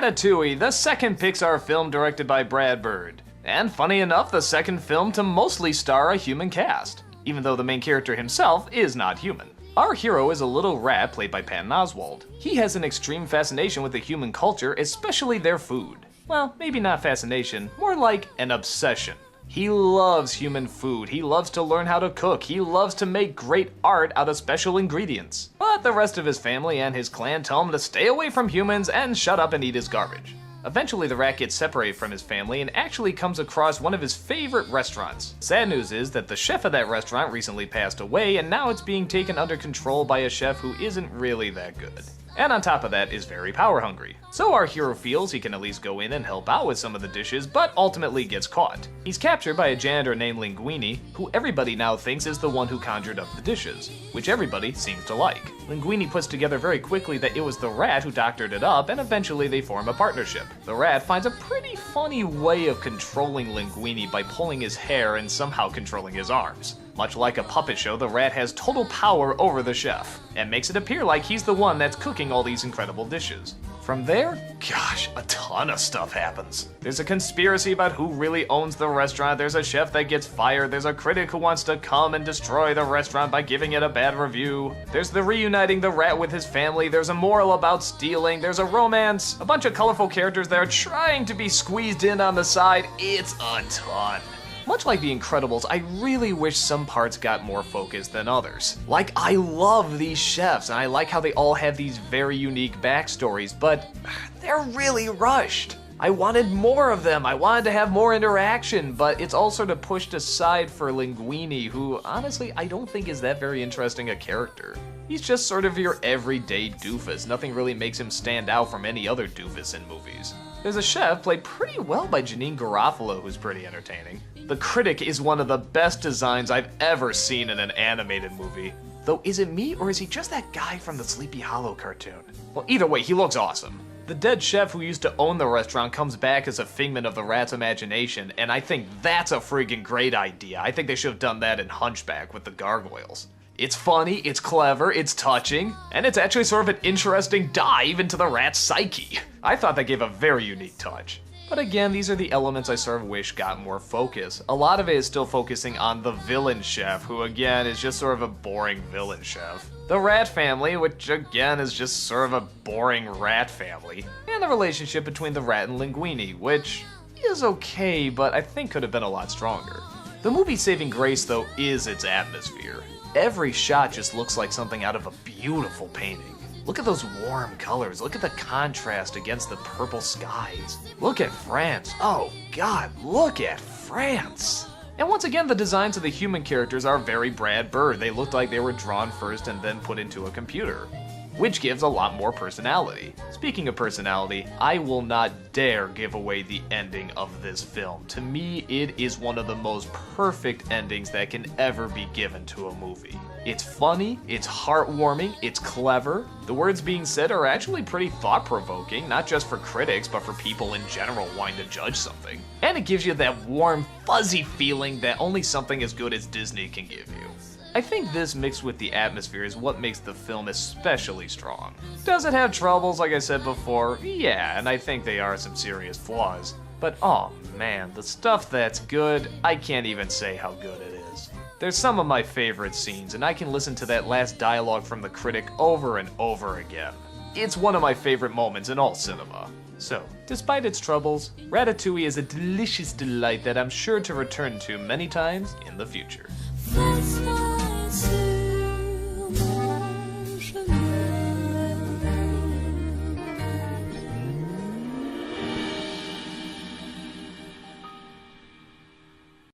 Ratatouille, the second Pixar film directed by Brad Bird. And funny enough, the second film to mostly star a human cast, even though the main character himself is not human. Our hero is a little rat played by Patton Oswalt. He has an extreme fascination with the human culture, especially their food. Well, maybe not fascination, more like an obsession. He loves human food, he loves to learn how to cook, he loves to make great art out of special ingredients. But the rest of his family and his clan tell him to stay away from humans and shut up and eat his garbage. Eventually the rat gets separated from his family and actually comes across one of his favorite restaurants. Sad news is that the chef of that restaurant recently passed away and now it's being taken under control by a chef who isn't really that good. And on top of that is very power hungry. So our hero feels he can at least go in and help out with some of the dishes, but ultimately gets caught. He's captured by a janitor named Linguini, who everybody now thinks is the one who conjured up the dishes, which everybody seems to like. Linguini puts together very quickly that it was the rat who doctored it up, and eventually they form a partnership. The rat finds a pretty funny way of controlling Linguini by pulling his hair and somehow controlling his arms. Much like a puppet show, the rat has total power over the chef, and makes it appear like he's the one that's cooking all these incredible dishes. From there, gosh, a ton of stuff happens. There's a conspiracy about who really owns the restaurant, there's a chef that gets fired, there's a critic who wants to come and destroy the restaurant by giving it a bad review, there's the reuniting the rat with his family, there's a moral about stealing, there's a romance, a bunch of colorful characters that are trying to be squeezed in on the side. It's a ton. Much like The Incredibles, I really wish some parts got more focus than others. Like, I love these chefs, and I like how they all have these very unique backstories, but they're really rushed. I wanted more of them, I wanted to have more interaction, but it's all sort of pushed aside for Linguini, who honestly I don't think is that very interesting a character. He's just sort of your everyday doofus, nothing really makes him stand out from any other doofus in movies. There's a chef played pretty well by Janeane Garofalo who's pretty entertaining. The critic is one of the best designs I've ever seen in an animated movie. Though is it me or is he just that guy from the Sleepy Hollow cartoon? Well, either way, he looks awesome. The dead chef who used to own the restaurant comes back as a figment of the rat's imagination, and I think that's a freaking great idea. I think they should have done that in Hunchback with the gargoyles. It's funny, it's clever, it's touching, and it's actually sort of an interesting dive into the rat's psyche. I thought that gave a very unique touch. But again, these are the elements I sort of wish got more focus. A lot of it is still focusing on the villain chef, who again is just sort of a boring villain chef. The rat family, which again is just sort of a boring rat family. And the relationship between the rat and Linguini, which is okay, but I think could have been a lot stronger. The movie's saving grace, though, is its atmosphere. Every shot just looks like something out of a beautiful painting. Look at those warm colors, look at the contrast against the purple skies. Look at France, oh god, look at France! And once again, the designs of the human characters are very Brad Bird. They look like they were drawn first and then put into a computer, which gives a lot more personality. Speaking of personality, I will not dare give away the ending of this film. To me, it is one of the most perfect endings that can ever be given to a movie. It's funny, it's heartwarming, it's clever. The words being said are actually pretty thought-provoking, not just for critics, but for people in general wanting to judge something. And it gives you that warm, fuzzy feeling that only something as good as Disney can give you. I think this mixed with the atmosphere is what makes the film especially strong. Does it have troubles, like I said before? Yeah, and I think they are some serious flaws. But oh man, the stuff that's good, I can't even say how good it is. There's some of my favorite scenes, and I can listen to that last dialogue from the critic over and over again. It's one of my favorite moments in all cinema. So, despite its troubles, Ratatouille is a delicious delight that I'm sure to return to many times in the future.